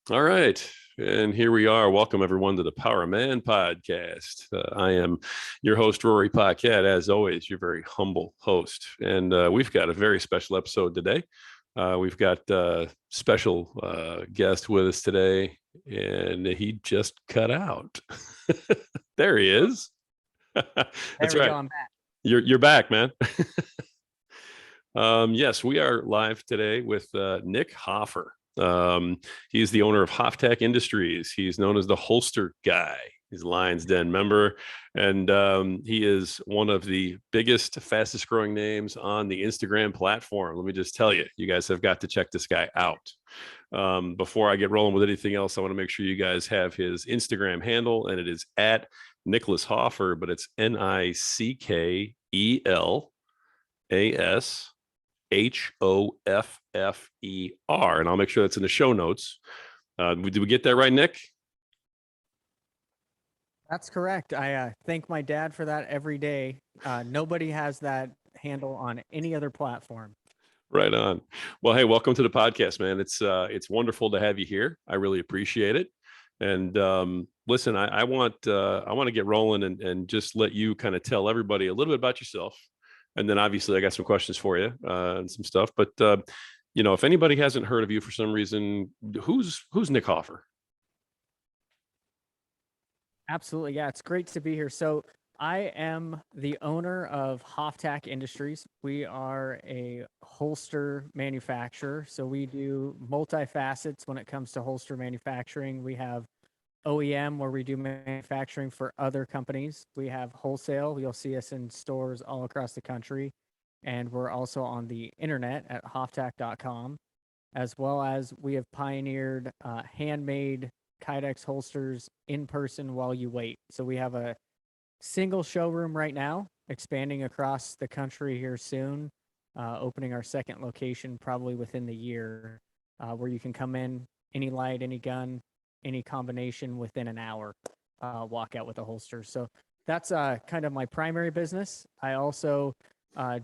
All right. And here we are. Welcome, everyone, to the Power Man podcast. I am your host, Rory Paquette. As always, your very humble host. And we've got a very special episode today. We've got a special guest with us today, and he just cut out. There he is. There That's we go. right. I'm back. You're back, man. Yes, we are live today with Nick Hoffer. He's the owner of Hoftech Industries. He's known as the Holster Guy. He's a Lions Den member, and he is one of the biggest, fastest growing names on the Instagram platform. Let me just tell you, you guys have got to check this guy out. Before I get rolling with anything else, I want to make sure you guys have his Instagram handle, and it is at Nicholas Hoffer, but it's NikelAsHoffer, and I'll make sure that's in the show notes. Did we get that right, Nick? That's correct. I thank my dad for that every day. Nobody has that handle on any other platform. Right on. Well, hey, welcome to the podcast, man. It's wonderful to have you here. I really appreciate it. And listen, I want to get rolling and just let you kind of tell everybody a little bit about yourself, and then obviously I got some questions for you and some stuff. But if anybody hasn't heard of you for some reason, who's Nick Hoffer? Absolutely. Yeah, it's great to be here. So I am the owner of Hoftac Industries. We are a holster manufacturer. So we do multifacets when it comes to holster manufacturing. We have OEM where we do manufacturing for other companies. We have wholesale. You'll see us in stores all across the country. And we're also on the internet at hoftac.com, as well as we have pioneered handmade Kydex holsters in person while you wait. So we have a single showroom right now, expanding across the country here soon, opening our second location probably within the year, where you can come in, any light, any gun, any combination within an hour, walk out with a holster. So that's kind of my primary business. I also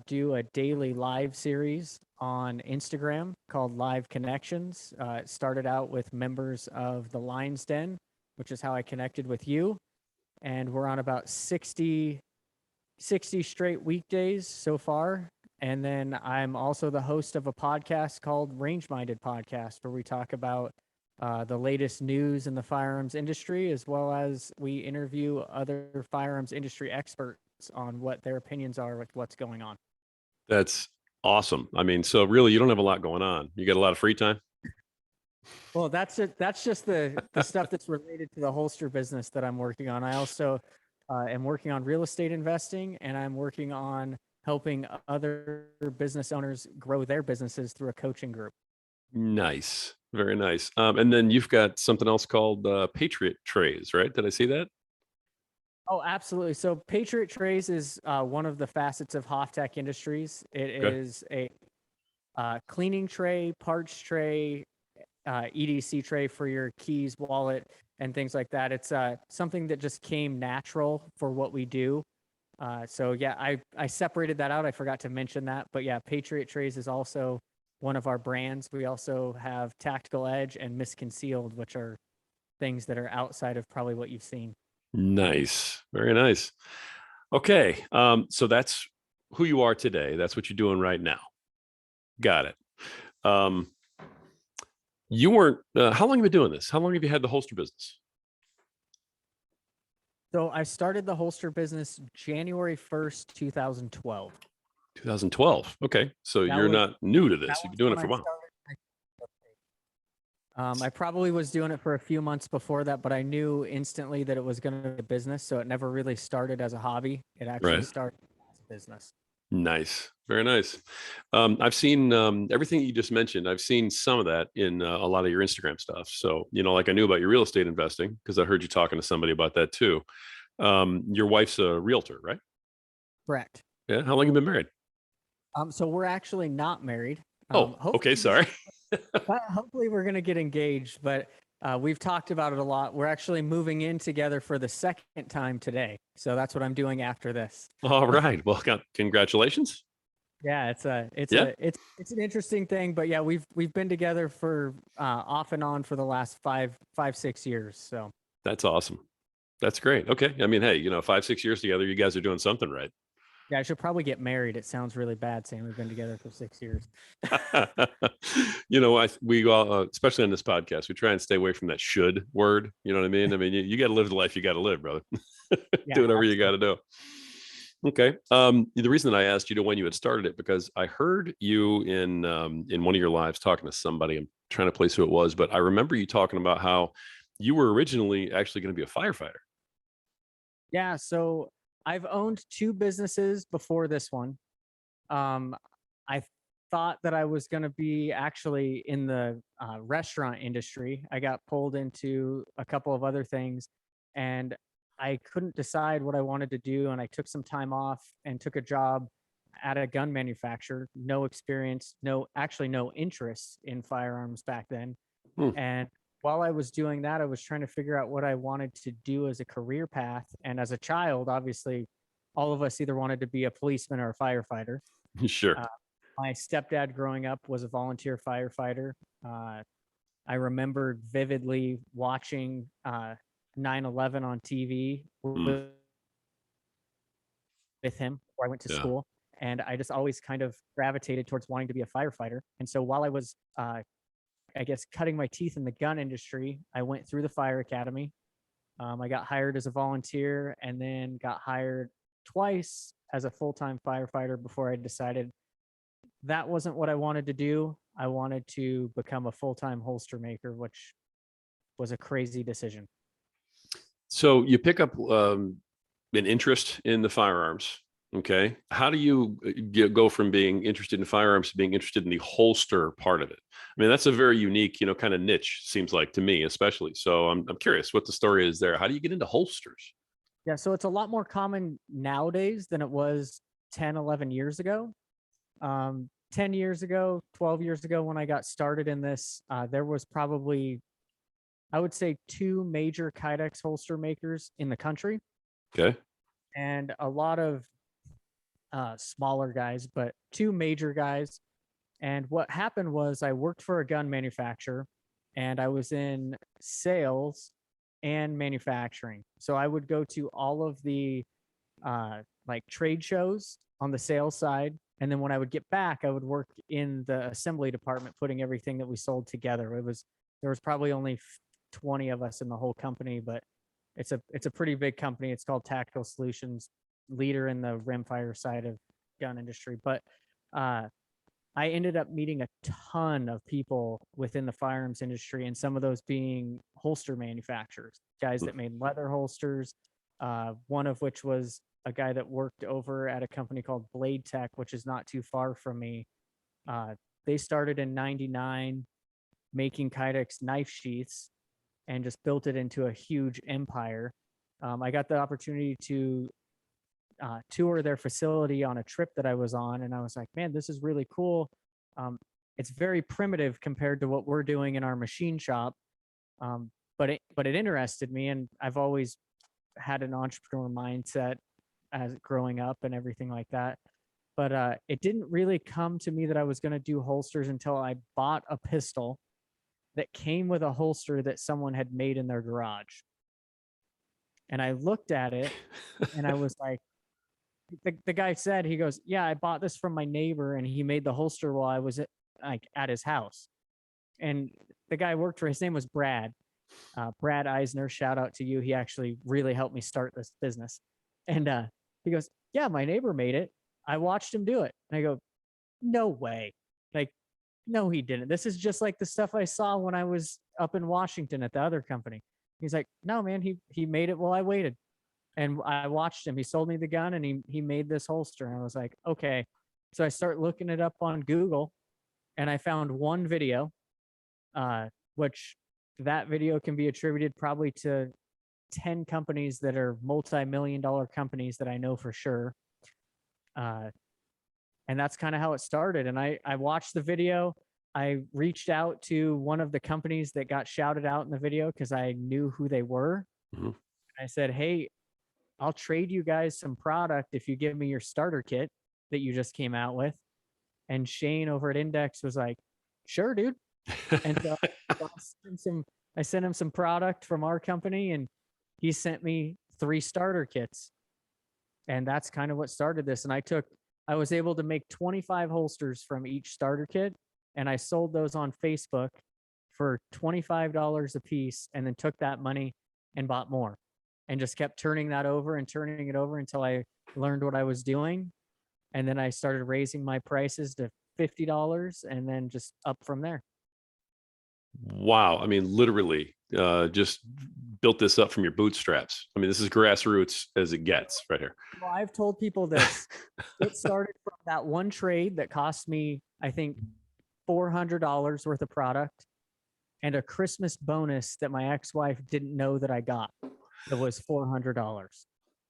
do a daily live series on Instagram called Live Connections. It started out with members of the Lions Den, which is how I connected with you. And we're on about 60 straight weekdays so far. And then I'm also the host of a podcast called Range Minded Podcast, where we talk about the latest news in the firearms industry, as well as we interview other firearms industry experts on what their opinions are with what's going on. That's awesome. I mean, so really, you don't have a lot going on. You got a lot of free time. Well, that's it. That's just the stuff that's related to the holster business that I'm working on. I also am working on real estate investing, and I'm working on helping other business owners grow their businesses through a coaching group. Nice. Very nice. And then you've got something else called Patriot Trays, right? Did I see that? Oh, absolutely. So Patriot Trays is one of the facets of Hoftech Industries. It Okay. is a cleaning tray, parts tray, EDC tray for your keys, wallet, and things like that. It's something that just came natural for what we do. So yeah, I separated that out. I forgot to mention that, but yeah, Patriot Trays is also one of our brands. We also have Tactical Edge and Misconcealed, which are things that are outside of probably what you've seen. Nice. Very nice. Okay. So that's who you are today. That's what you're doing right now. Got it. Um, you weren't, how long have you been doing this? How long have you had the holster business? So I started the holster business January 1st, 2012. 2012. Okay. So That you're was not new to that this. You've was been doing when it for I a while. started. I probably was doing it for a few months before that, but I knew instantly that it was going to be a business. So it never really started as a hobby. It actually Right. started as a business. Nice. Very nice. I've seen everything you just mentioned. I've seen some of that in a lot of your Instagram stuff. So, like I knew about your real estate investing because I heard you talking to somebody about that too. Your wife's a realtor, right? Correct. Yeah. How long have you been married? So we're actually not married. Oh, okay. Sorry. Hopefully we're going to get engaged, but we've talked about it a lot. We're actually moving in together for the second time today. So that's what I'm doing after this. All right. Well, congratulations. Yeah, Yeah, it's an interesting thing, but yeah, we've been together for off and on for the last 6 years. So that's awesome. That's great. Okay. I mean, hey, 5, 6 years together, you guys are doing something right. yeah, I should probably get married. It sounds really bad saying we've been together for 6 years. We all, especially on this podcast, we try and stay away from that should word. You know what I mean? I mean, you got to live the life you got to live, brother. Yeah, Do whatever you got absolutely. to do. Okay. The reason that I asked you to when you had started it because I heard you in one of your lives talking to somebody. I'm trying to place who it was, but I remember you talking about how you were originally actually going to be a firefighter. Yeah, so I've owned two businesses before this one. I thought that I was going to be actually in the restaurant industry. I got pulled into a couple of other things, and I couldn't decide what I wanted to do. And I took some time off and took a job at a gun manufacturer. No experience, actually no interest in firearms back then. Hmm, And while I was doing that, I was trying to figure out what I wanted to do as a career path. And as a child, obviously, all of us either wanted to be a policeman or a firefighter. sure. Uh, my stepdad growing up was a volunteer firefighter. Uh, I remember vividly watching 9/11 on TV Hmm, with him before I went to yeah. school. And I just always kind of gravitated towards wanting to be a firefighter. And so while I was, I guess, cutting my teeth in the gun industry, I went through the fire academy. I got hired as a volunteer and then got hired twice as a full time firefighter before I decided that wasn't what I wanted to do. I wanted to become a full time holster maker, which was a crazy decision. So you pick up an interest in the firearms. Okay. How do you go from being interested in firearms to being interested in the holster part of it? I mean, that's a very unique, kind of niche, seems like to me, especially. So I'm curious what the story is there. How do you get into holsters? Yeah, so it's a lot more common nowadays than it was 10, 11 years ago. 10 years ago, 12 years ago, when I got started in this, there was probably, I would say, two major Kydex holster makers in the country Okay. and a lot of smaller guys, but two major guys. And what happened was I worked for a gun manufacturer and I was in sales and manufacturing. So I would go to all of the like trade shows on the sales side. And then when I would get back, I would work in the assembly department, putting everything that we sold together. There was probably only 20 of us in the whole company, but it's a pretty big company. It's called Tactical Solutions, leader in the rimfire side of gun industry. But uh, I ended up meeting a ton of people within the firearms industry, and some of those being holster manufacturers, guys that made leather holsters. One of which was a guy that worked over at a company called Blade Tech, which is not too far from me. Uh, they started in '99 making Kydex knife sheaths and just built it into a huge empire. I got the opportunity to tour their facility on a trip that I was on, and I was like, man, this is really cool. It's very primitive compared to what we're doing in our machine shop, but it interested me, and I've always had an entrepreneur mindset as growing up and everything like that. But it didn't really come to me that I was going to do holsters until I bought a pistol that came with a holster that someone had made in their garage. And I looked at it and I was like, the guy said, he goes, yeah, I bought this from my neighbor and he made the holster while I was at his house. And the guy worked for, his name was Brad. Brad Eisner, shout out to you. He actually really helped me start this business. And he goes, yeah, my neighbor made it. I watched him do it. And I go, no way. Like, no, he didn't. This is just like the stuff I saw when I was up in Washington at the other company. He's like, no, man, he made it while I waited. And I watched him. He sold me the gun and he made this holster. And I was like, okay. So I start looking it up on Google and I found one video, which that video can be attributed probably to 10 companies that are multi-million-dollar companies that I know for sure. And that's kind of how it started. And I watched the video. I reached out to one of the companies that got shouted out in the video because I knew who they were. Mhm. I said, hey, I'll trade you guys some product if you give me your starter kit that you just came out with. And Shane over at Index was like, sure, dude. And so I sent him some product from our company, and he sent me 3 starter kits. And that's kind of what started this. And I was able to make 25 holsters from each starter kit, and I sold those on Facebook for $25 a piece, and then took that money and bought more, and just kept turning that over and turning it over until I learned what I was doing. And then I started raising my prices to $50, and then just up from there. Wow. I mean, literally, just built this up from your bootstraps. I mean, this is grassroots as it gets right here. Well, I've told people this. It started from that one trade that cost me, I think, $400 worth of product, and a Christmas bonus that my ex-wife didn't know that I got. It was $400.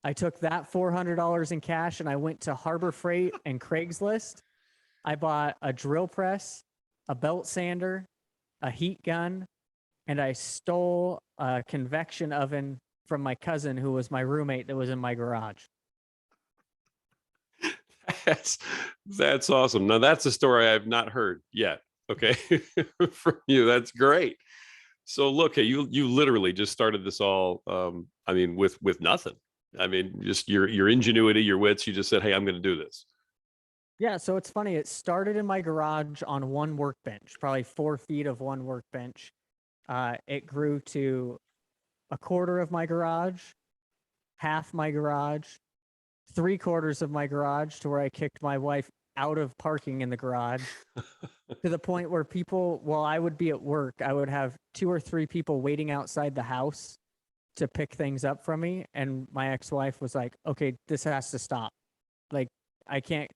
I took that $400 in cash, and I went to Harbor Freight and Craigslist. I bought a drill press, a belt sander, a heat gun, and I stole a convection oven from my cousin, who was my roommate, that was in my garage. That's awesome. Now that's a story I've not heard yet. Okay. From you. That's great. So look, hey, you literally just started this all I mean with nothing. I mean, just your ingenuity, your wits, you just said, "Hey, I'm going to do this." Yeah, so it's funny. It started in my garage on one workbench, probably 4 feet of one workbench. It grew to a quarter of my garage, half my garage, 3/4 of my garage, to where I kicked my wife out of parking in the garage, to the point where people, while I would be at work, I would have 2 or 3 people waiting outside the house to pick things up from me. And my ex-wife was like, okay, this has to stop. Like, I can't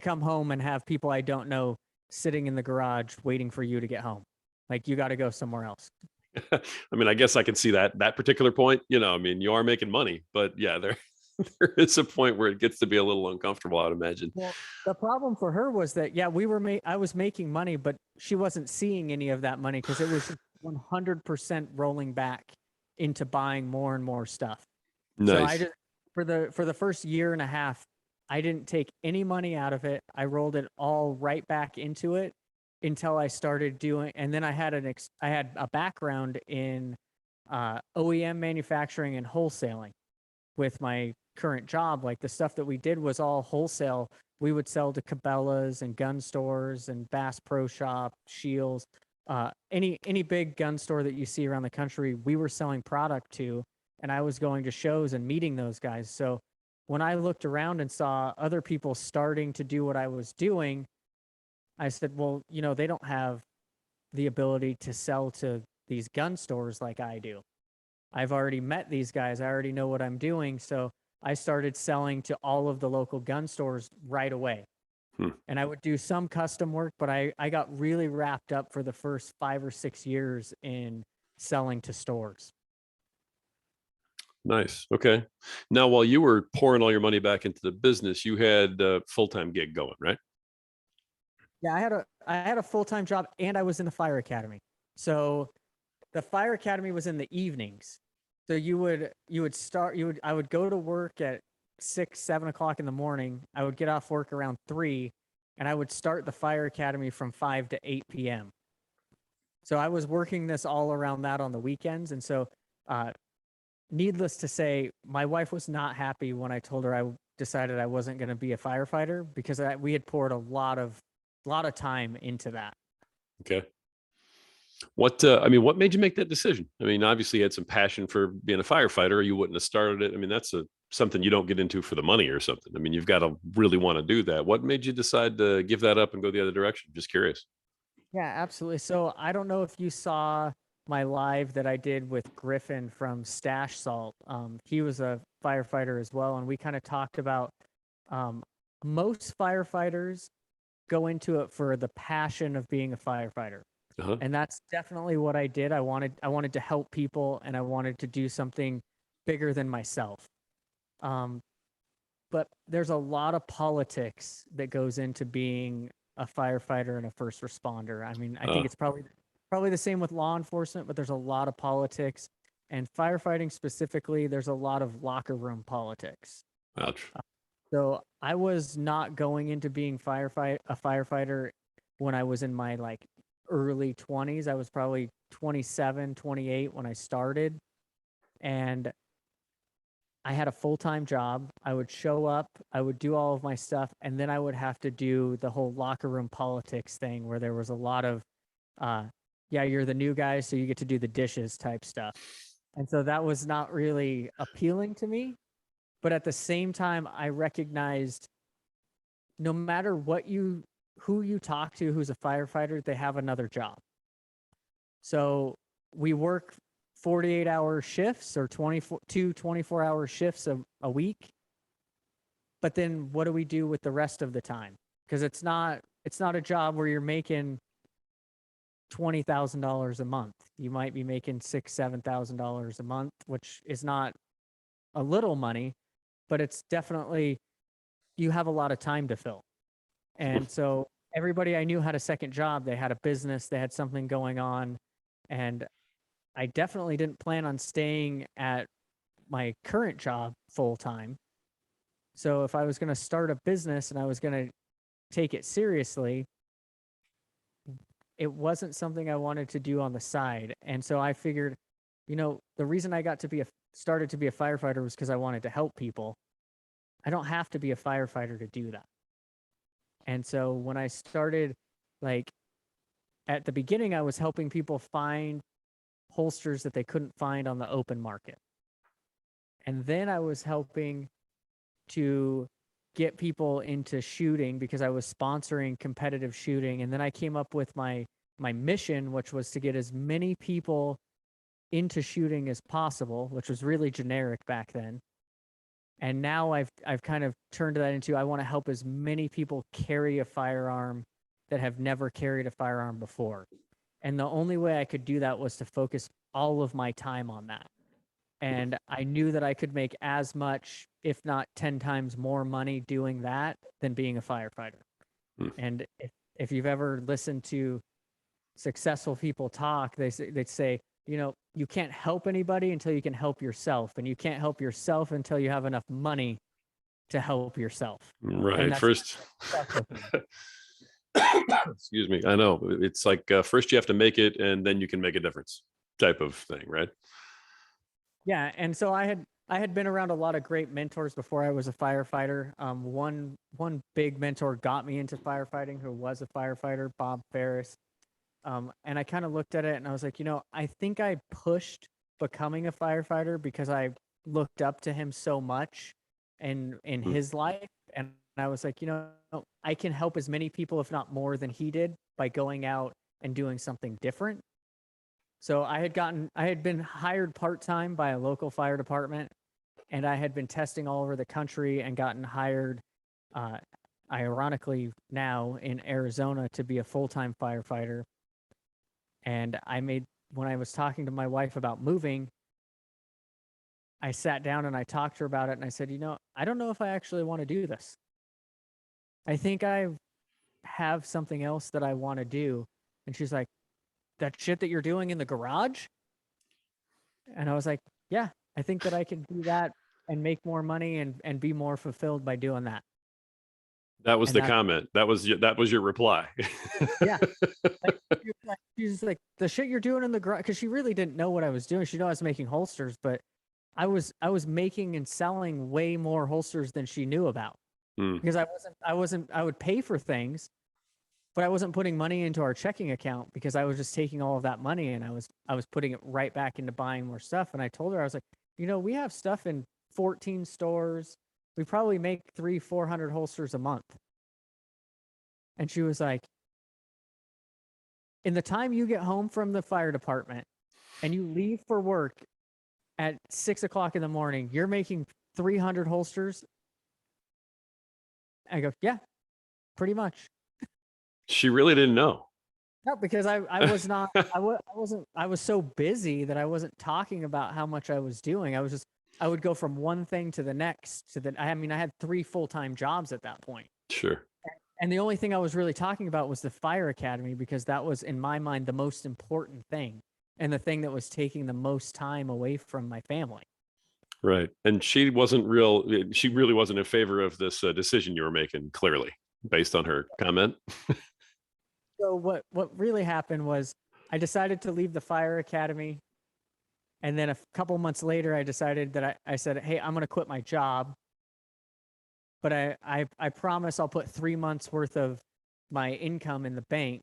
come home and have people I don't know sitting in the garage waiting for you to get home. Like, you got to go somewhere else. I mean, I guess I can see that particular point. I mean, you are making money, but yeah, there is a point where it gets to be a little uncomfortable, I'd imagine. Well, the problem for her was that, yeah, I was making money, but she wasn't seeing any of that money, because it was 100% rolling back into buying more and more stuff. So I Nice. just, for the first year and a half, I didn't take any money out of it. I rolled it all right back into it until I started doing, and then I had a background in OEM manufacturing and wholesaling with my current job. Like, the stuff that we did was all wholesale. We would sell to Cabela's and gun stores and Bass Pro Shop, Shields, any big gun store that you see around the country. We were selling product to, and I was going to shows and meeting those guys. So when I looked around and saw other people starting to do what I was doing, I said, well, they don't have the ability to sell to these gun stores like I do. I've already met these guys. I already know what I'm doing. So I started selling to all of the local gun stores right away. And I would do some custom work, but I got really wrapped up for the first 5 or 6 years in selling to stores. Nice. Okay. Now, while you were pouring all your money back into the business, you had a full-time gig going, right? Yeah, I had a full-time job, and I was in the fire academy. So the fire academy was in the evenings. So I would go to work at 6, 7 o'clock in the morning. I would get off work around 3, and I would start the fire academy from 5 to 8 p.m. So I was working this all around that on the weekends. And so, needless to say, my wife was not happy when I told her I decided I wasn't going to be a firefighter, because we had poured a lot of time into that. Okay. What what made you make that decision? I mean, obviously you had some passion for being a firefighter, or you wouldn't have started it. I mean, that's something you don't get into for the money or something. I mean, you've got to really want to do that. What made you decide to give that up and go the other direction? Just curious. Yeah, absolutely. So I don't know if you saw my live that I did with Griffin from Stash Salt. He was a firefighter as well, and we kind of talked about most firefighters go into it for the passion of being a firefighter. Uh-huh. And that's definitely what I did. I wanted to help people, and I wanted to do something bigger than myself. But there's a lot of politics that goes into being a firefighter and a first responder. I mean, I think it's probably the same with law enforcement, but there's a lot of politics, and firefighting specifically, there's a lot of locker room politics. Ouch. So I was not going into being a firefighter when I was in my like early 20s. I was probably 27, 28 when I started, and I had a full-time job. I would show up, I would do all of my stuff, and then I would have to do the whole locker room politics thing where there was a lot of uh yeah, you're the new guy, so you get to do the dishes type stuff. And so that was not really appealing to me. But at the same time, I recognized no matter who you talk to who's a firefighter, they have another job. So we work 48-hour shifts or 24-hour shifts a week. But then what do we do with the rest of the time? Because it's not a job where you're making $20,000 a month. You might be making $7,000 a month, which is not a little money, but it's definitely, you have a lot of time to fill. And so everybody I knew had a second job. They had a business, they had something going on. And I definitely didn't plan on staying at my current job full time. So if I was going to start a business and I was going to take it seriously, it wasn't something I wanted to do on the side. And so I figured, the reason I got to started to be a firefighter was because I wanted to help people. I don't have to be a firefighter to do that. And so when I started, like at the beginning, I was helping people find holsters that they couldn't find on the open market. And then I was helping to get people into shooting because I was sponsoring competitive shooting. And then I came up with my mission, which was to get as many people into shooting as possible, which was really generic back then. And now I've kind of turned that into, I want to help as many people carry a firearm that have never carried a firearm before. And the only way I could do that was to focus all of my time on that. And I knew that I could make as much, if not 10 times more money doing that than being a firefighter. And if you've ever listened to successful people talk, they'd say, you can't help anybody until you can help yourself. And you can't help yourself until you have enough money to help yourself. Right. First, excuse me. I know it's like first you have to make it and then you can make a difference type of thing, right? Yeah. And so I had been around a lot of great mentors before I was a firefighter. One big mentor got me into firefighting, who was a firefighter, Bob Ferris. And I kind of looked at it and I was like, I think I pushed becoming a firefighter because I looked up to him so much in his life. And I was like, I can help as many people, if not more than he did, by going out and doing something different. So I had been hired part-time by a local fire department, and I had been testing all over the country and gotten hired, ironically now in Arizona, to be a full-time firefighter. And when I was talking to my wife about moving, I sat down and I talked to her about it and I said, I don't know if I actually want to do this. I think I have something else that I want to do. And she's like, that shit that you're doing in the garage? And I was like, yeah, I think that I can do that and make more money and be more fulfilled by doing that. That was the comment. That was your reply. Yeah. She's like, the shit you're doing in the garage, because she really didn't know what I was doing. She knew I was making holsters, but I was making and selling way more holsters than she knew about. Because I would pay for things, but I wasn't putting money into our checking account because I was just taking all of that money and I was putting it right back into buying more stuff. And I told her, I was like, we have stuff in 14 stores. We probably make 300-400 holsters a month. And she was like, in the time you get home from the fire department and you leave for work at 6 o'clock in the morning, you're making 300 holsters. I go, yeah, pretty much. She really didn't know. No, because I was not, I was so busy that I wasn't talking about how much I was doing. I would go from one thing to the next I had 3 full-time jobs at that point. Sure. And the only thing I was really talking about was the fire academy, because that was, in my mind, the most important thing and the thing that was taking the most time away from my family. Right. And she really wasn't in favor of this decision you were making, clearly, based on her comment. So what really happened was I decided to leave the fire academy, and then a couple months later I decided that I said, hey, I'm going to quit my job, but I promise I'll put 3 months worth of my income in the bank.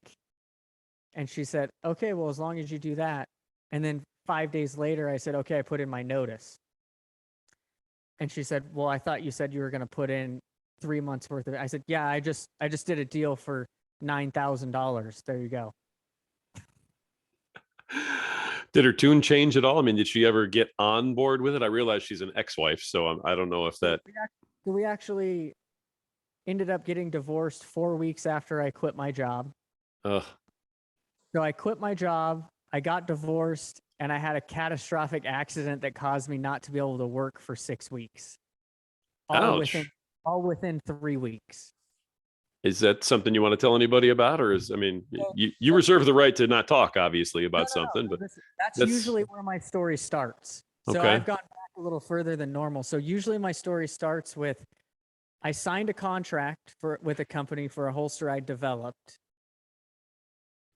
And she said, okay, well, as long as you do that. And then 5 days later I said, okay, I put in my notice. And she said, well, I thought you said you were going to put in 3 months worth of it. I said, yeah, I just did a deal for $9,000. There you go. Did her tune change at all? I mean, did she ever get on board with it? I realize she's an ex-wife, so I don't know if that. We actually ended up getting divorced 4 weeks after I quit my job. Ugh. So I quit my job, I got divorced, and I had a catastrophic accident that caused me not to be able to work for 6 weeks. All Ouch. within 3 weeks. Is that something you want to tell anybody about, or I mean, you reserve the right to not talk, obviously, about something, but That's that's usually where my story starts. So okay. I've gone back a little further than normal. So usually my story starts with I signed a contract with a company for a holster I developed,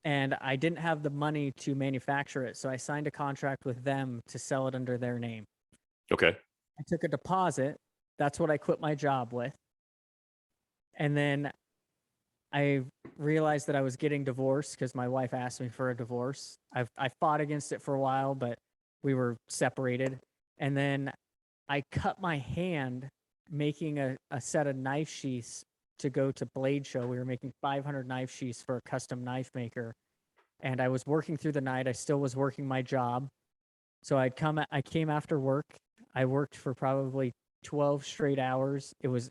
and I didn't have the money to manufacture it. So I signed a contract with them to sell it under their name. Okay. I took a deposit. That's what I quit my job with. And then I realized that I was getting divorced because my wife asked me for a divorce. I fought against it for a while, but we were separated. And then I cut my hand making a set of knife sheaths to go to Blade Show. We were making 500 knife sheaths for a custom knife maker. And I was working through the night. I still was working my job. So I came after work. I worked for probably 12 straight hours. It was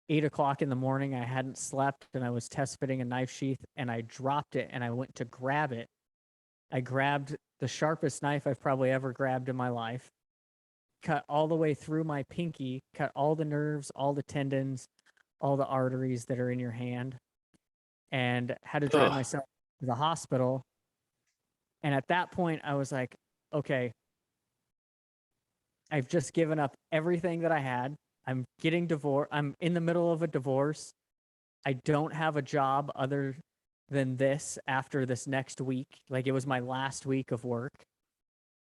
8 o'clock in the morning. I hadn't slept, and I was test fitting a knife sheath, and I dropped it, and I went to grab it. I grabbed the sharpest knife I've probably ever grabbed in my life, cut all the way through my pinky, cut all the nerves, all the tendons, all the arteries that are in your hand, and had to drive Ugh. myself to the hospital. And at that point, I was like, okay, I've just given up everything that I had. I'm getting divorced. I'm in the middle of a divorce. I don't have a job other than this after this next week. Like, it was my last week of work.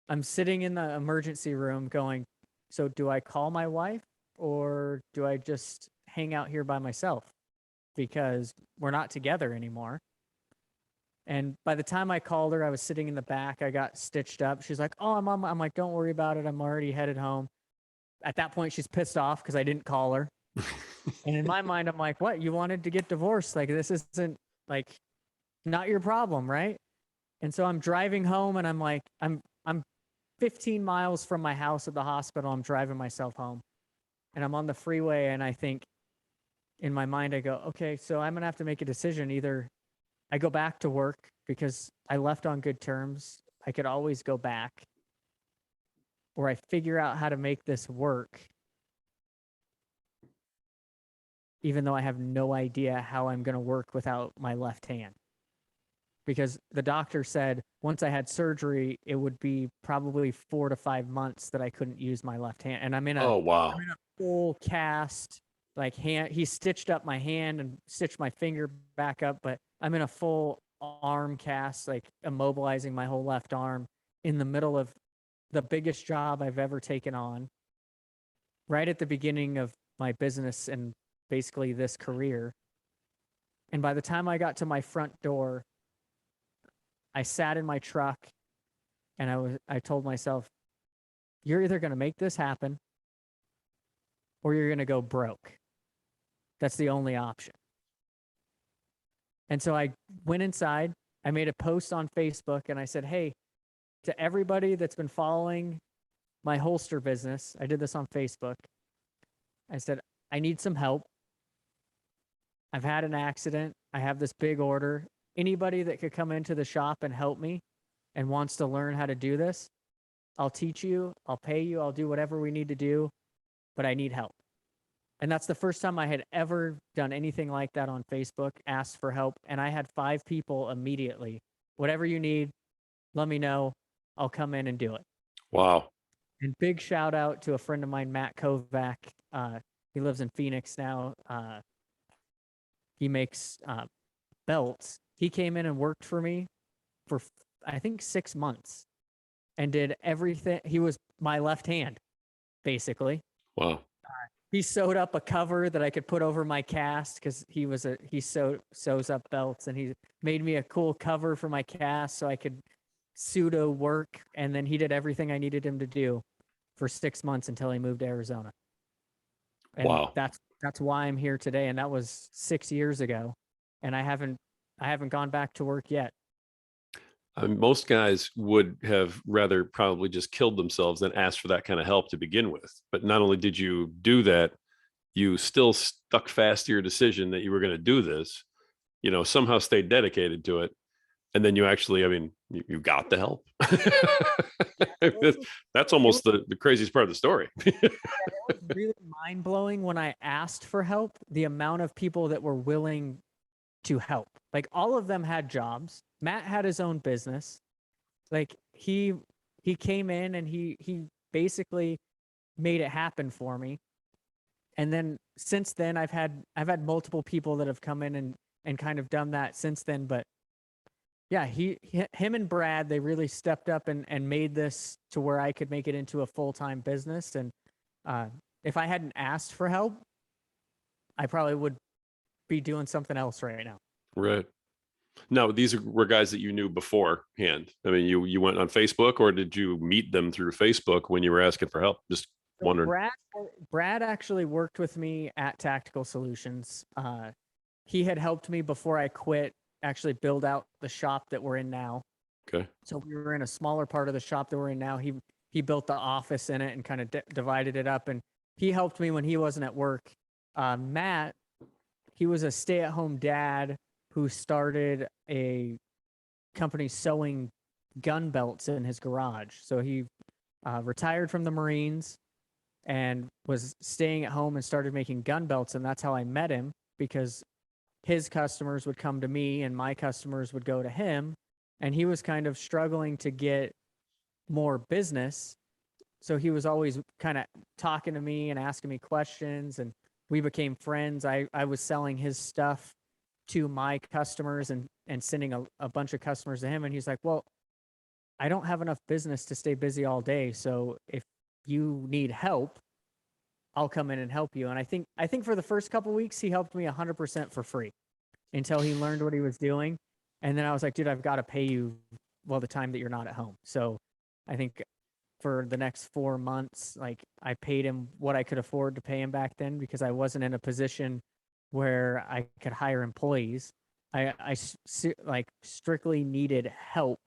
I'm sitting in the emergency room going, so do I call my wife or do I just hang out here by myself? Because we're not together anymore. And by the time I called her, I was sitting in the back. I got stitched up. She's like, oh, I'm like, don't worry about it. I'm already headed home. At that point, she's pissed off because I didn't call her. And in my mind, I'm like, what? You wanted to get divorced? Like, this isn't, like, not your problem, right? And so I'm driving home, and I'm like, I'm 15 miles from my house at the hospital. I'm driving myself home, and I'm on the freeway, and I think in my mind, I go, okay, so I'm gonna have to make a decision. Either I go back to work because I left on good terms. I could always go back, or I figure out how to make this work, even though I have no idea how I'm going to work without my left hand. Because the doctor said once I had surgery, it would be probably 4 to 5 months that I couldn't use my left hand. And I'm in Oh wow. a full cast, like, hand. He stitched up my hand and stitched my finger back up, but I'm in a full arm cast, like immobilizing my whole left arm in the middle of the biggest job I've ever taken on, right at the beginning of my business and basically this career. And by the time I got to my front door, I sat in my truck and I told myself, you're either going to make this happen or you're going to go broke. That's the only option. And so I went inside, I made a post on Facebook, and I said, hey, to everybody that's been following my holster business, I did this on Facebook. I said, I need some help. I've had an accident. I have this big order. Anybody that could come into the shop and help me and wants to learn how to do this, I'll teach you, I'll pay you, I'll do whatever we need to do, but I need help. And that's the first time I had ever done anything like that on Facebook, asked for help. And I had 5 people immediately. Whatever you need, let me know. I'll come in and do it. Wow. And big shout out to a friend of mine, Matt Kovac. He lives in Phoenix now. He makes belts. He came in and worked for me for I think 6 months and did everything. He was my left hand, basically. Wow. He sewed up a cover that I could put over my cast because he sews up belts, and he made me a cool cover for my cast so I could pseudo work. And then he did everything I needed him to do for 6 months until he moved to Arizona. And Wow. that's why I'm here today. And that was 6 years ago, and I haven't gone back to work yet. Most guys would have rather probably just killed themselves than asked for that kind of help to begin with. But not only did you do that, you still stuck fast to your decision that you were going to do this, somehow stayed dedicated to it. And then you actually, I mean, you got the help. That's almost the craziest part of the story. It was really mind blowing when I asked for help, the amount of people that were willing to help. Like all of them had jobs. Matt had his own business. Like he came in and he basically made it happen for me. And then since then I've had multiple people that have come in and kind of done that since then. But yeah, him and Brad, they really stepped up and made this to where I could make it into a full-time business. And if I hadn't asked for help, I probably would be doing something else right now. Right. Now, these were guys that you knew beforehand. I mean, you went on Facebook, or did you meet them through Facebook when you were asking for help? Just So wondering. Brad actually worked with me at Tactical Solutions. He had helped me before I quit actually build out the shop that we're in now. Okay. So we were in a smaller part of the shop that we're in now. He built the office in it and kind of divided it up, and he helped me when he wasn't at work. Matt, he was a stay-at-home dad who started a company sewing gun belts in his garage. So he retired from the Marines and was staying at home and started making gun belts. And that's how I met him, because his customers would come to me and my customers would go to him. And he was kind of struggling to get more business. So he was always kind of talking to me and asking me questions, and we became friends. I was selling his stuff to my customers and sending a bunch of customers to him. And he's like, well, I don't have enough business to stay busy all day. So if you need help, I'll come in and help you. And I think for the first couple weeks, he helped me 100% for free until he learned what he was doing. And then I was like, dude, I've got to pay you the time that you're not at home. So I think for the next 4 months, like I paid him what I could afford to pay him back then, because I wasn't in a position where I could hire employees. I like strictly needed help,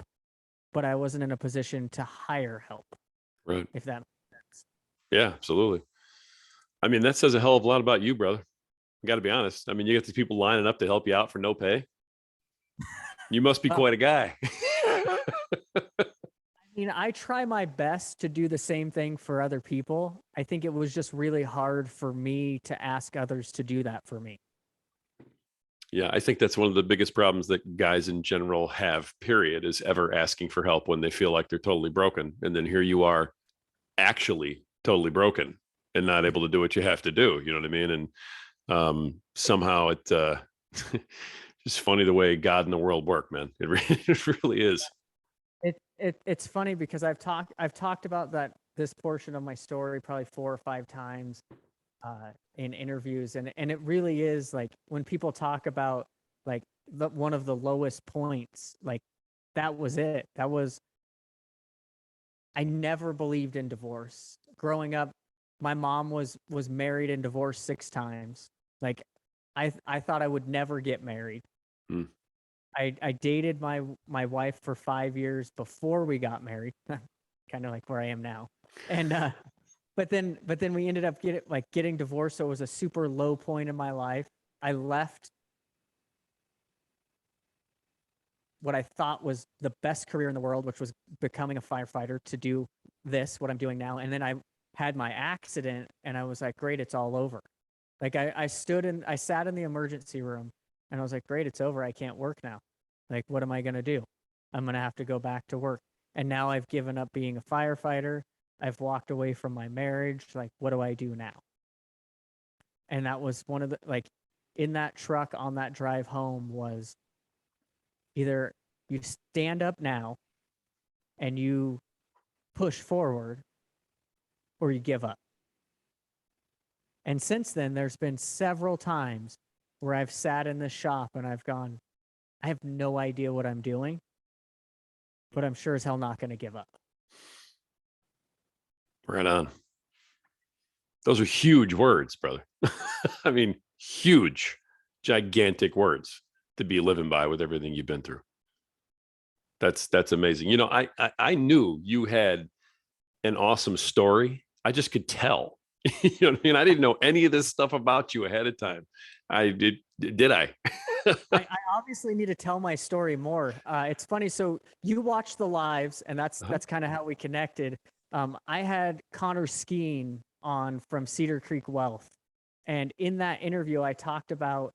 but I wasn't in a position to hire help. Right. If that makes sense. Yeah, absolutely. I mean, that says a hell of a lot about you, brother. I got to be honest. I mean, you got these people lining up to help you out for no pay. You must be quite a guy. I mean, I try my best to do the same thing for other people. I think it was just really hard for me to ask others to do that for me. Yeah, I think that's one of the biggest problems that guys in general have, period, is ever asking for help when they feel like they're totally broken. And then here you are actually totally broken and not able to do what you have to do. You know what I mean? And somehow it's just funny the way God and the world work, man. It really is. It's funny because I've talked about this portion of my story probably 4 or 5 times in interviews, and it really is like when people talk about like one of the lowest points, like that was it. I never believed in divorce. Growing up, my mom was married and divorced 6 times. Like I thought I would never get married. Mm. I dated my wife for 5 years before we got married, kind of like where I am now. And but then we ended up getting divorced, so it was a super low point in my life. I left what I thought was the best career in the world, which was becoming a firefighter, to do what I'm doing now. And then I had my accident and I was like, great, it's all over. Like I sat in the emergency room and I was like, great, it's over. I can't work now. Like, what am I going to do? I'm going to have to go back to work. And now I've given up being a firefighter. I've walked away from my marriage. Like, what do I do now? And that was one of the, like, in that truck on that drive home was either you stand up now and you push forward or you give up. And since then, there's been several times where I've sat in this shop and I've gone, I have no idea what I'm doing, but I'm sure as hell not going to give up. Right on. Those are huge words, brother. I mean, huge, gigantic words to be living by with everything you've been through. That's amazing. You know, I knew you had an awesome story. I just could tell. You know what I mean? I didn't know any of this stuff about you ahead of time. I did I? I obviously need to tell my story more. It's funny. So you watched the lives, and that's kind of how we connected. I had Connor Skeen on from Cedar Creek Wealth, and in that interview, I talked about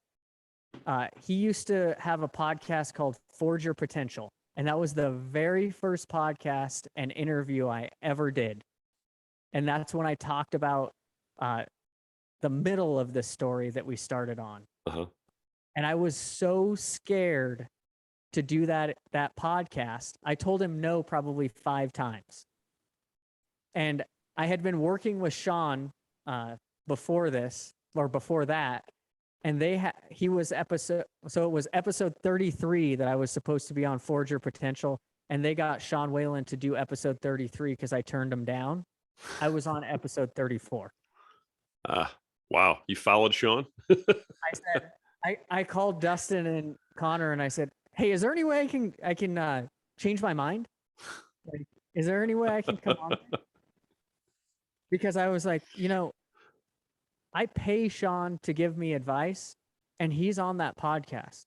he used to have a podcast called Forge Your Potential, and that was the very first podcast and interview I ever did. And that's when I talked about the middle of the story that we started on. Uh-huh. And I was so scared to do that podcast. I told him no probably 5 times. And I had been working with Sean before this or before that, and he was episode, so it was episode 33 that I was supposed to be on Forge Your Potential, and they got Sean Whalen to do episode 33 because I turned him down. I was on episode 34. Wow. You followed Sean? I said, I called Dustin and Connor and I said, hey, is there any way I can change my mind? Like, is there any way I can come on? Because I was like, you know, I pay Sean to give me advice and he's on that podcast.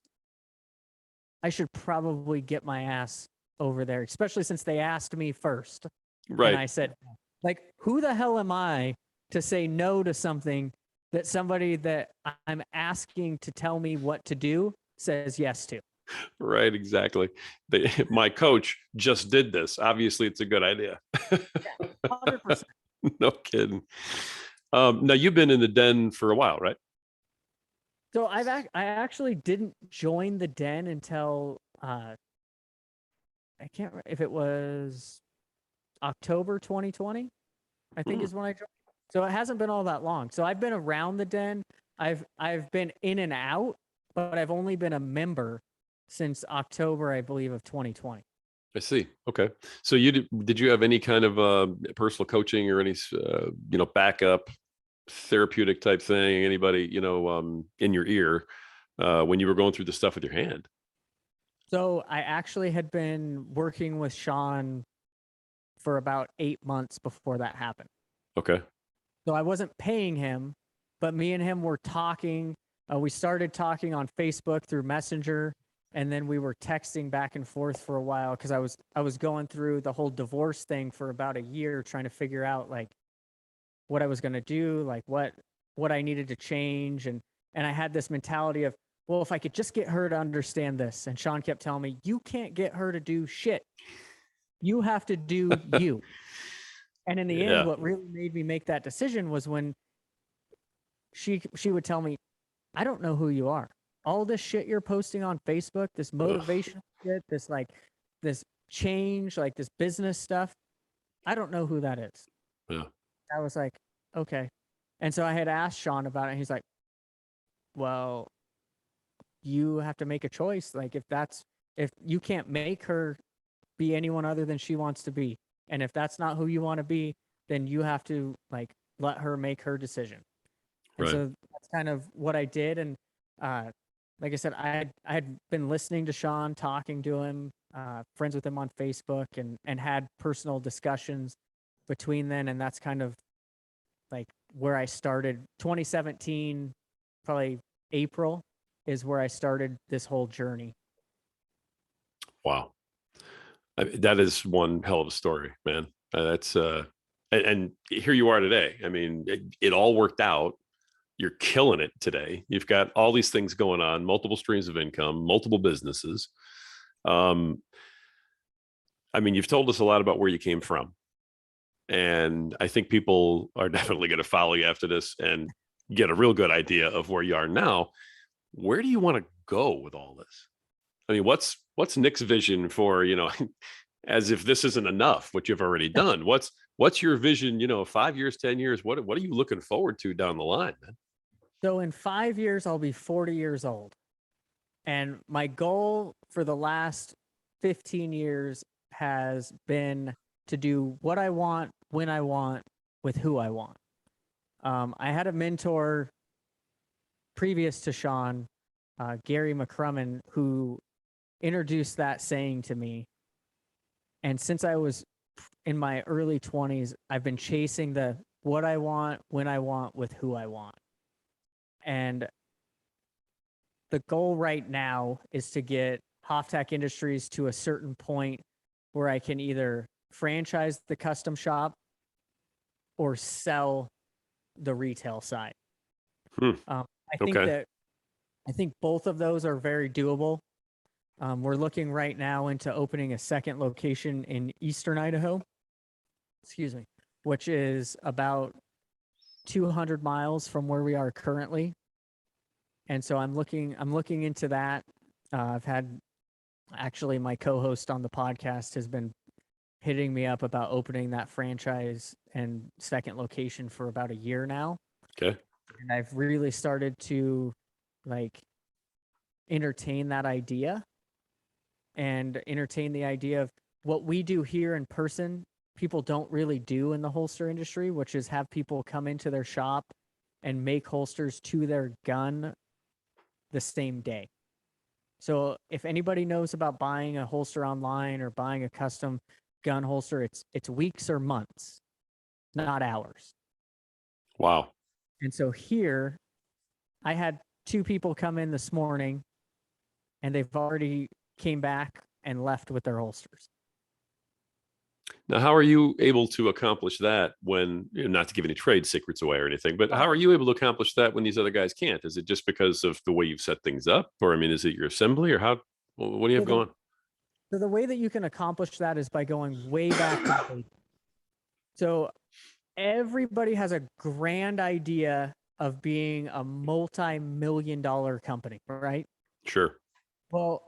I should probably get my ass over there, especially since they asked me first. Right. And I said, like, who the hell am I to say no to something that somebody that I'm asking to tell me what to do says yes to? Right, exactly. My coach just did this. Obviously, it's a good idea. Yeah, 100%. No kidding. Now, you've been in the den for a while, right? So I actually didn't join the den until I can't remember if it was October 2020, I think is when I joined. So it hasn't been all that long. So I've been around the den. I've been in and out, but I've only been a member since October, I believe, of 2020. I see. Okay. So did you have any kind of personal coaching or any backup therapeutic type thing? Anybody in your ear when you were going through the stuff with your hand? So I actually had been working with Sean for about 8 months before that happened. Okay. So I wasn't paying him, but me and him were talking. We started talking on Facebook through Messenger, and then we were texting back and forth for a while because I was going through the whole divorce thing for about a year, trying to figure out like what I was going to do, like what I needed to change, and I had this mentality of, well, if I could just get her to understand this. And Sean kept telling me, you can't get her to do shit. You have to do you. And in the end, what really made me make that decision was when she would tell me, I don't know who you are. All this shit you're posting on Facebook, this motivational shit, this change, like this business stuff, I don't know who that is. Yeah. I was like, okay. And so I had asked Sean about it, and he's like, well, you have to make a choice. Like, if you can't make her be anyone other than she wants to be, and if that's not who you want to be, then you have to like let her make her decision. And so that's kind of what I did. And like I said, I had been listening to Sean, talking to him, friends with him on Facebook, and had personal discussions between then. And that's kind of like where I started. 2017, probably April, is where I started this whole journey. Wow. That is one hell of a story, man. That's and here you are today. I mean, it all worked out. You're killing it today. You've got all these things going on, multiple streams of income, multiple businesses. I mean, you've told us a lot about where you came from. And I think people are definitely going to follow you after this and get a real good idea of where you are now. Where do you want to go with all this? I mean, what's Nick's vision for, as if this isn't enough, what you've already done? What's your vision, 5 years, 10 years? What are you looking forward to down the line, man? So in 5 years, I'll be 40 years old. And my goal for the last 15 years has been to do what I want, when I want, with who I want. I had a mentor previous to Sean, Gary McCrummon, who introduced that saying to me. And since I was in my early 20s, I've been chasing the what I want, when I want, with who I want. And the goal right now is to get Hoftac Industries to a certain point where I can either franchise the custom shop or sell the retail side. Hmm. I think Okay. that I think both of those are very doable. We're looking right now into opening a second location in Eastern Idaho, excuse me, which is about 200 miles from where we are currently. And so I'm looking into that. I've had actually my co-host on the podcast has been hitting me up about opening that franchise and second location for about a year now. Okay. And I've really started to like entertain that idea and entertain the idea of what we do here in person. People don't really do in the holster industry, which is have people come into their shop and make holsters to their gun the same day. So if anybody knows about buying a holster online or buying a custom gun holster, it's weeks or months, not hours. Wow. And so here, I had 2 people come in this morning, and they've already came back and left with their holsters. Now, how are you able to accomplish that when, not to give any trade secrets away or anything, but how are you able to accomplish that when these other guys can't? Is it just because of the way you've set things up? Or, I mean, is it your assembly or how, what do you have going? So the way that you can accomplish that is by going way back to the basics. So everybody has a grand idea of being a multi-million-dollar company, right? Sure. Well,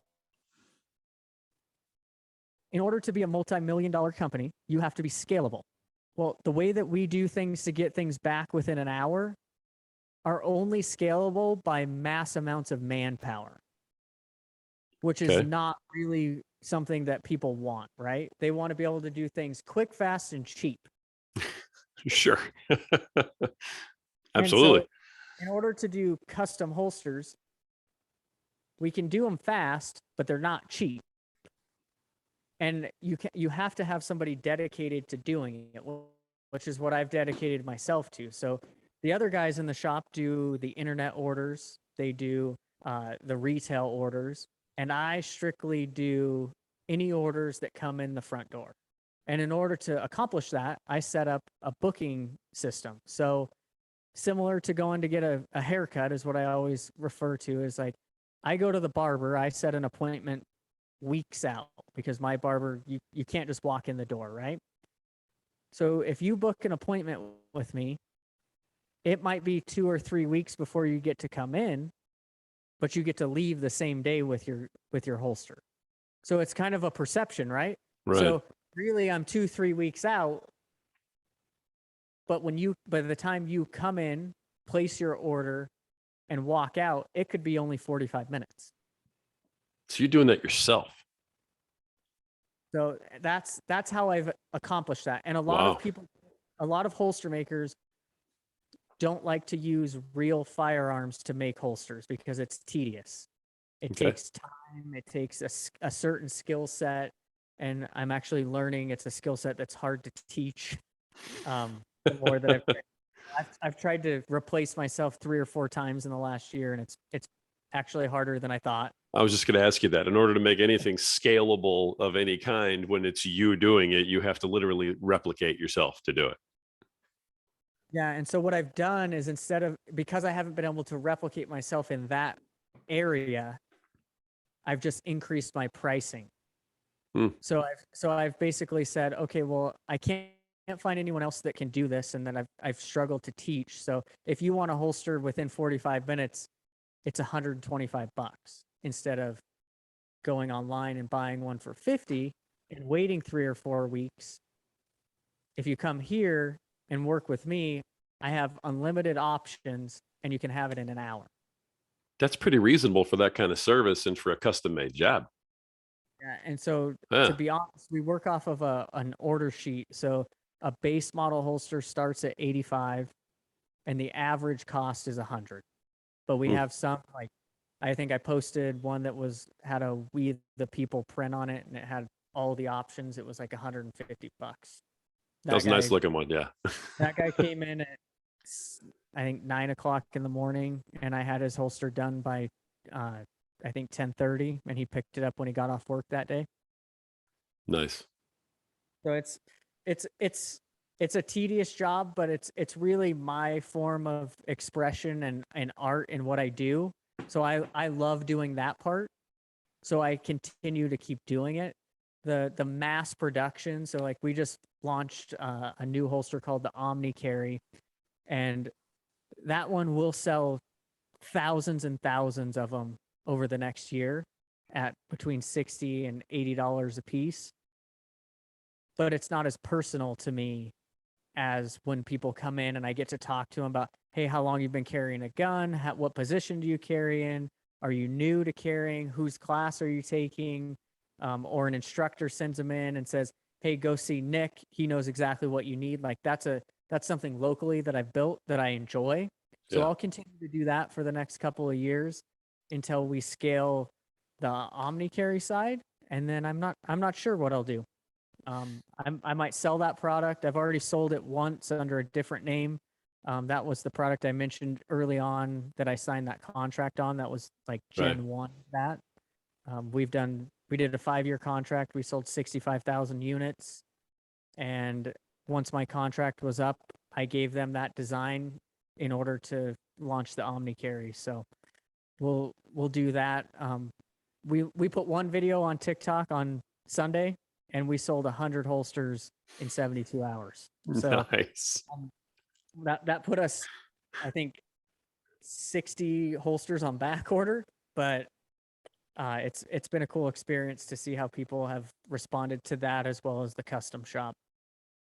in order to be a multi-million-dollar company, you have to be scalable. Well, the way that we do things to get things back within an hour are only scalable by mass amounts of manpower, which is Okay. not really something that people want, right? They want to be able to do things quick, fast, and cheap. Sure. And Absolutely. so in order to do custom holsters, we can do them fast, but they're not cheap. And you have to have somebody dedicated to doing it, which is what I've dedicated myself to. So the other guys in the shop do the internet orders, they do the retail orders, and I strictly do any orders that come in the front door. And in order to accomplish that, I set up a booking system. So similar to going to get a haircut is what I always refer to is like, I go to the barber, I set an appointment weeks out because my barber, you can't just walk in the door, right? So if you book an appointment with me, it might be 2 or 3 weeks before you get to come in, but you get to leave the same day with your holster. So it's kind of a perception, right? Right. So really I'm 2-3 weeks out, but by the time you come in, place your order and walk out, it could be only 45 minutes. So you're doing that yourself. So that's how I've accomplished that. And a lot Wow. of holster makers don't like to use real firearms to make holsters because it's tedious. It Okay. takes time. It takes a certain skill set. And I'm actually learning it's a skill set that's hard to teach. The more that I've tried to replace myself 3 or 4 times in the last year, and it's actually harder than I thought. I was just going to ask you that. In order to make anything scalable of any kind, when it's you doing it, you have to literally replicate yourself to do it. Yeah, and so what I've done is because I haven't been able to replicate myself in that area, I've just increased my pricing. Hmm. So I've basically said, okay, well, I can't find anyone else that can do this, and then I've struggled to teach. So if you want a holster within 45 minutes, it's $125 instead of going online and buying one for 50 and waiting 3 or 4 weeks. If you come here and work with me, I have unlimited options and you can have it in an hour. That's pretty reasonable for that kind of service and for a custom made job. Yeah, and so to Yeah. be honest, we work off of an order sheet. So a base model holster starts at 85 and the average cost is 100. But we Hmm. have some, like, I think I posted one that had a "We the People" print on it, and it had all the options. It was like $150. That That was a nice guy looking one. Yeah. that guy came in at I think 9 o'clock in the morning, and I had his holster done by I think 10:30, and he picked it up when he got off work that day. Nice. So it's a tedious job, but it's really my form of expression and art in what I do. So I love doing that part. So I continue to keep doing it. The mass production. So like we just launched a new holster called the Omni Carry, and that one will sell thousands and thousands of them over the next year at between $60 and $80 a piece. But it's not as personal to me as when people come in and I get to talk to them about, hey, how long you've been carrying a gun? What position do you carry in? Are you new to carrying? Whose class are you taking? Or an instructor sends them in and says, hey, go see Nick. He knows exactly what you need. Like that's something locally that I've built that I enjoy. So Yeah. I'll continue to do that for the next couple of years until we scale the Omni Carry side. And then I'm not sure what I'll do. I might sell that product. I've already sold it once under a different name. That was the product I mentioned early on that I signed that contract on. That was like Right. Gen 1 of that. We did a 5-year contract. We sold 65,000 units. And once my contract was up, I gave them that design in order to launch the Omni Carry. So we'll do that. We put one video on TikTok on Sunday, and we sold 100 holsters in 72 hours. So Nice. that put us, I think, 60 holsters on back order. But it's been a cool experience to see how people have responded to that as well as the custom shop.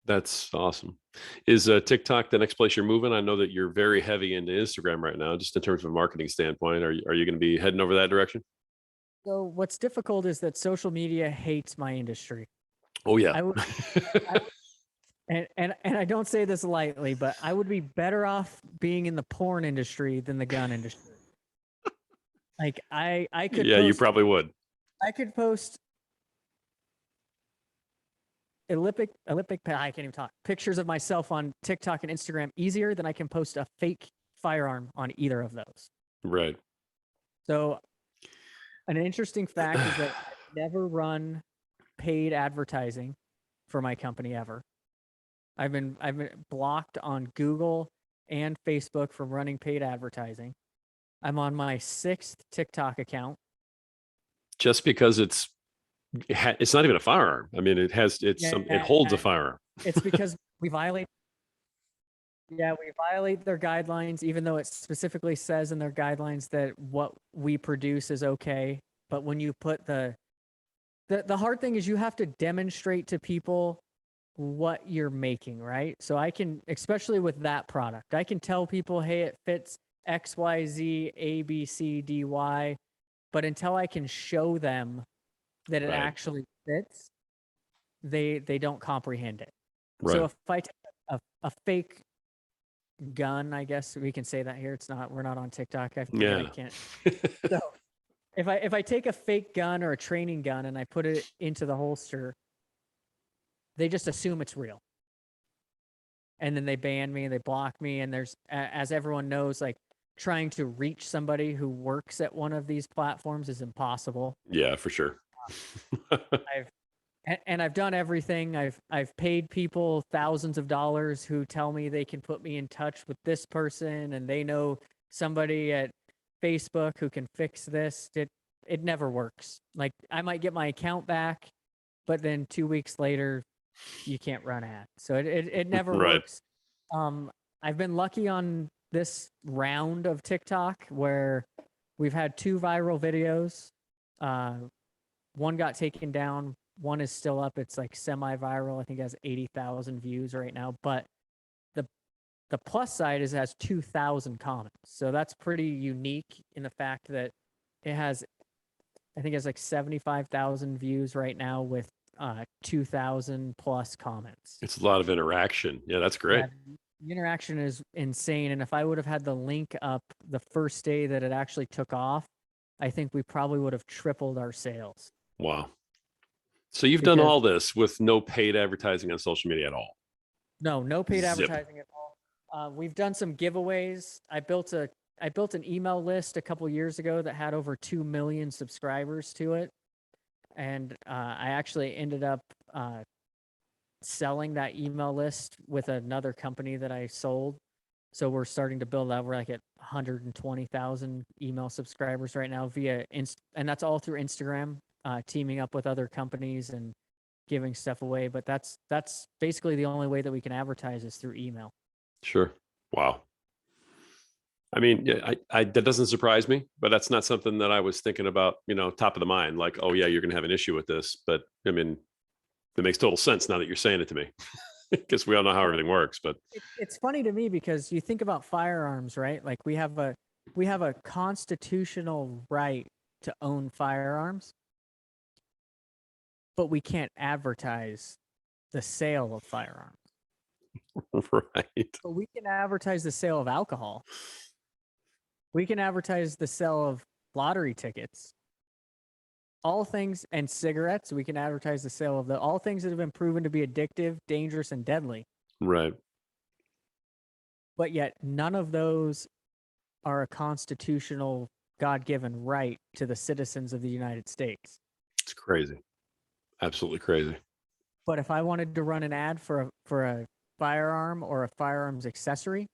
That's awesome. Is TikTok the next place you're moving? I know that you're very heavy into Instagram right now, just in terms of a marketing standpoint. Are you going to be heading over that direction? So what's difficult is that social media hates my industry. Oh yeah. I would, I would and I don't say this lightly, but I would be better off being in the porn industry than the gun industry. Like I could Yeah, you post probably would. I could post I can't even talk. Pictures of myself on TikTok and Instagram easier than I can post a fake firearm on either of those. Right. So an interesting fact is that I've never run paid advertising for my company ever. I've been blocked on Google and Facebook from running paid advertising. I'm on my 6th TikTok account. Just because it's not even a firearm. I mean, it holds a Yeah, firearm. it's because we violate their guidelines, even though it specifically says in their guidelines that what we produce is okay. But when you put the hard thing is you have to demonstrate to people what you're making, right? So I can, especially with that product, I can tell people, hey, it fits X, Y, Z, A, B, C, D, Y. But until I can show them that it Right. actually fits, they don't comprehend it. So Right. if I take a fake gun, I guess we can say that here. We're not on TikTok. I forget I Yeah. can't. So if I take a fake gun or a training gun and I put it into the holster, they just assume it's real. And then they ban me, they block me, and there's, as everyone knows, like trying to reach somebody who works at one of these platforms is impossible. Yeah, for sure. I've done everything. I've paid people thousands of dollars who tell me they can put me in touch with this person and they know somebody at Facebook who can fix this. It never works. Like I might get my account back, but then 2 weeks later you can't run ads. So it never Right. works. I've been lucky on this round of TikTok where we've had 2 viral videos. One got taken down. One is still up. It's like semi-viral. I think it has 80,000 views right now. But the the plus side is it has 2,000 comments. So that's pretty unique in the fact that it has, I think it has like 75,000 views right now with 2,000 plus comments. It's a lot of interaction. Yeah, that's great. Yeah, the interaction is insane. And if I would have had the link up the first day that it actually took off, I think we probably would have tripled our sales. Wow. So you've done Because all this with no paid advertising on social media at all. no paid Zip. advertising at all. We've done some giveaways. I built an email list a couple years ago that had over 2 million subscribers to it. And I actually ended up selling that email list with another company that I sold. So we're starting to build out. We're like at 120,000 email subscribers right now and that's all through Instagram, teaming up with other companies and giving stuff away. But that's basically the only way that we can advertise is through email. Sure. Wow. I mean, yeah, that doesn't surprise me, but that's not something that I was thinking about, top of the mind, like, oh yeah, you're going to have an issue with this. But I mean, it makes total sense now that you're saying it to me, because we all know how everything works. But It's funny to me because you think about firearms, right? Like we have a constitutional right to own firearms, but we can't advertise the sale of firearms. right. But we can advertise the sale of alcohol. We can advertise the sale of lottery tickets. All things, and cigarettes. We can advertise the sale of all things that have been proven to be addictive, dangerous, and deadly. Right. But yet none of those are a constitutional God-given right to the citizens of the United States. It's crazy. Absolutely crazy. But if I wanted to run an ad for a firearm or a firearms accessory,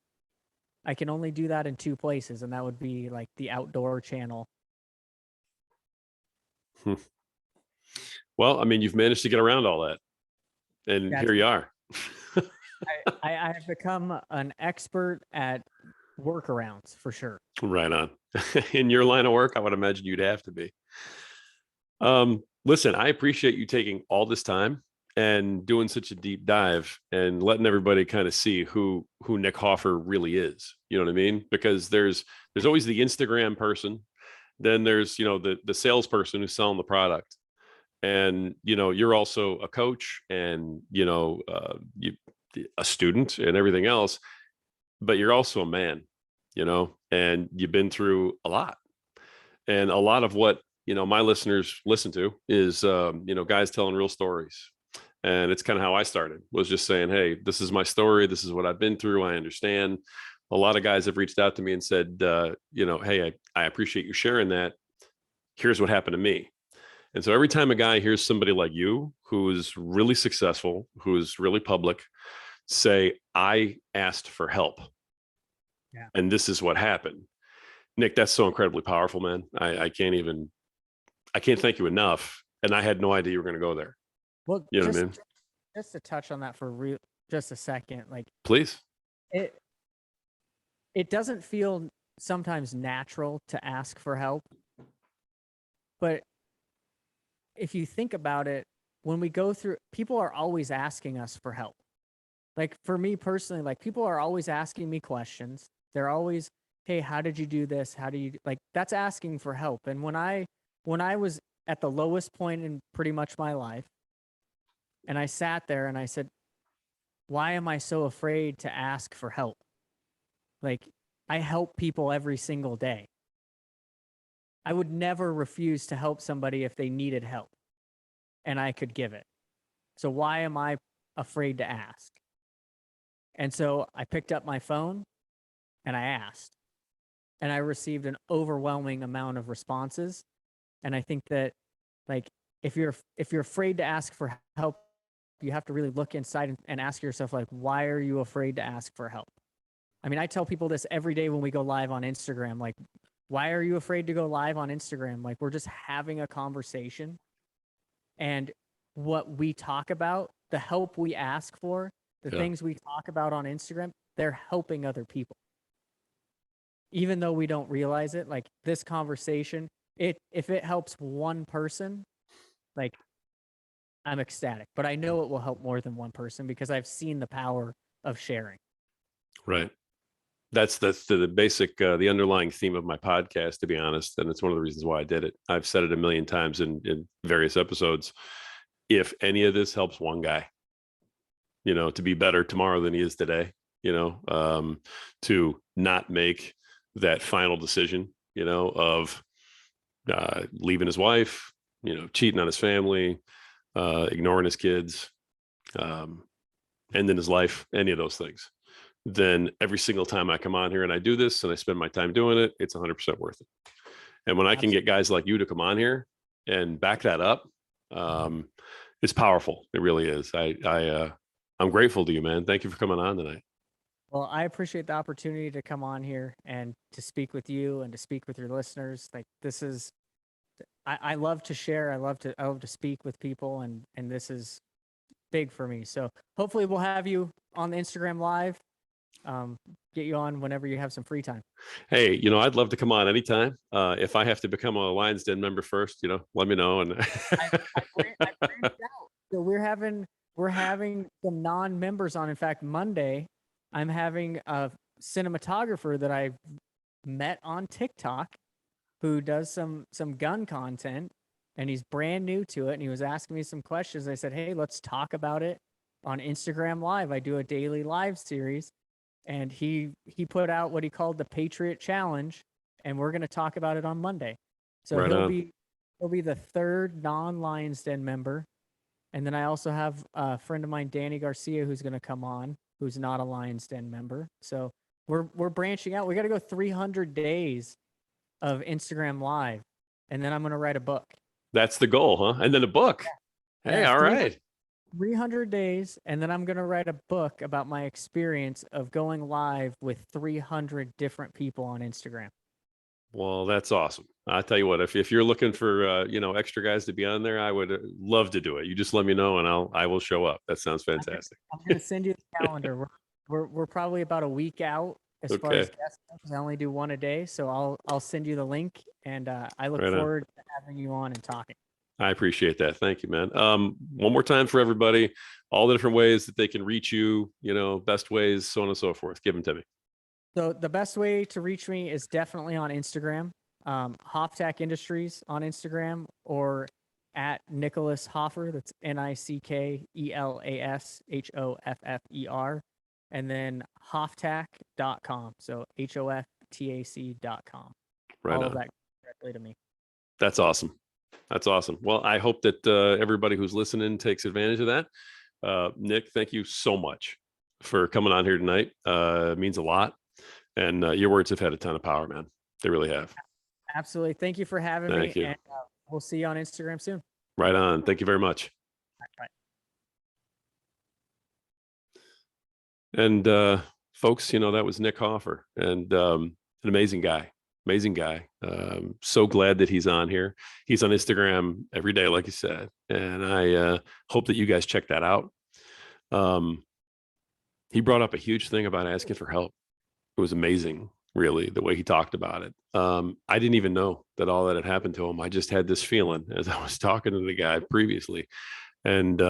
I can only do that in 2 places, and that would be like the outdoor channel. Well, I mean, you've managed to get around all that, and here you are. I have become an expert at workarounds for sure. Right on. In your line of work, I would imagine you'd have to be. Listen, I appreciate you taking all this time and doing such a deep dive and letting everybody kind of see who Nick Hoffer really is. You know what I mean? Because there's always the Instagram person, then there's the salesperson who's selling the product, and you're also a coach and a student and everything else, but you're also a man, and you've been through a lot. And a lot of what my listeners listen to is guys telling real stories. And it's kind of how I started, was just saying, hey, this is my story, this is what I've been through, I understand. A lot of guys have reached out to me and said, hey, I appreciate you sharing that. Here's what happened to me. And so every time a guy hears somebody like you, who's really successful, who's really public, say, I asked for help, yeah, and this is what happened. Nick, that's so incredibly powerful, man. I can't thank you enough. And I had no idea you were going to go there. Well, you know what I mean? Just to touch on that for just a second, like please. It doesn't feel sometimes natural to ask for help, but if you think about it, when we go through, people are always asking us for help. Like for me personally, like people are always asking me questions. They're always, hey, how did you do this? How do you like, that's asking for help. And when I was at the lowest point in pretty much my life, and I sat there and I said, why am I so afraid to ask for help? Like, I help people every single day. I would never refuse to help somebody if they needed help and I could give it. So why am I afraid to ask? And so I picked up my phone and I asked, and I received an overwhelming amount of responses. And I think that, like, if you're afraid to ask for help, you have to really look inside and ask yourself, like, why are you afraid to ask for help? I mean, I tell people this every day when we go live on Instagram, like, why are you afraid to go live on Instagram? Like, we're just having a conversation. And what we talk about the help we ask for, the Yeah. things we talk about on Instagram, they're helping other people. Even though we don't realize it, like this conversation, if it helps one person, like I'm ecstatic. But I know it will help more than one person because I've seen the power of sharing. Right. That's the basic, the underlying theme of my podcast, to be honest. And it's one of the reasons why I did it. I've said it a million times in various episodes. If any of this helps one guy, to be better tomorrow than he is today, to not make that final decision, of leaving his wife, cheating on his family, ignoring his kids, ending his life, any of those things, then every single time I come on here and I do this and I spend my time doing it, it's 100% worth it. And when I can get guys like you to come on here and back that up, it's powerful. It really is. I'm grateful to you, man. Thank you for coming on tonight. Well, I appreciate the opportunity to come on here and to speak with you and to speak with your listeners. Like this is, I love to share. I love to speak with people, and this is big for me. So hopefully we'll have you on the Instagram Live. Get you on whenever you have some free time. Hey, I'd love to come on anytime. If I have to become a Lions Den member first, let me know. And I branched out. So we're having some non-members on. In fact, Monday, I'm having a cinematographer that I met on TikTok who does some gun content, and he's brand new to it. And he was asking me some questions. I said, hey, let's talk about it on Instagram Live. I do a daily live series. And he put out what he called the Patriot Challenge, and we're going to talk about it on Monday. So Right he'll on. be the third non-Lions Den member. And then I also have a friend of mine, Danny Garcia, who's going to come on, who's not a Lions Den member. So we're branching out. We got to go 300 days of Instagram Live, and then I'm going to write a book. That's the goal, huh? And then a book. Yeah. Hey, all right. 300 days, and then I'm going to write a book about my experience of going live with 300 different people on Instagram. Well, that's awesome. I'll tell you what, if you're looking for, extra guys to be on there, I would love to do it. You just let me know and I will show up. That sounds fantastic. I'm going to send you the calendar. We're probably about a week out as far as guests. I only do one a day. So I'll send you the link, and I look forward to having you on and talking. I appreciate that. Thank you, man. One more time for everybody, all the different ways that they can reach you, best ways, so on and so forth. Give them to me. So the best way to reach me is definitely on Instagram, Hoftack Industries on Instagram, or at Nicholas Hoffer. That's NICKELASHOFFER. And then Hoftack.com. So HOFTAC.com. Right all on. of that directly to me. That's awesome. That's awesome. Well, I hope that everybody who's listening takes advantage of that. Nick, thank you so much for coming on here tonight. It means a lot. And your words have had a ton of power, man. They really have. Absolutely. Thank you for having me. Thank you. And we'll see you on Instagram soon. Right on. Thank you very much. Bye. And folks, that was Nick Hoffer, and an amazing guy. Amazing guy. So glad that he's on here. He's on Instagram every day, like you said. And I hope that you guys check that out. He brought up a huge thing about asking for help. It was amazing, really, the way he talked about it. I didn't even know that all that had happened to him. I just had this feeling as I was talking to the guy previously. And,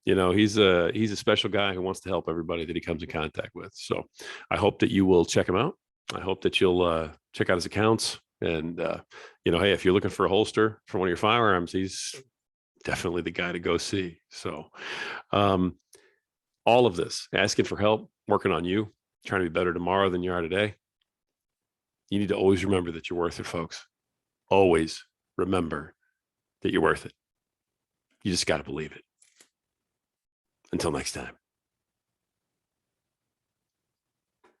he's a special guy who wants to help everybody that he comes in contact with. So I hope that you will check him out. I hope that you'll check out his accounts, and hey, if you're looking for a holster for one of your firearms, he's definitely the guy to go see. So all of this, asking for help, working on you, trying to be better tomorrow than you are today. You need to always remember that you're worth it, folks. Always remember that you're worth it. You just got to believe it. Until next time.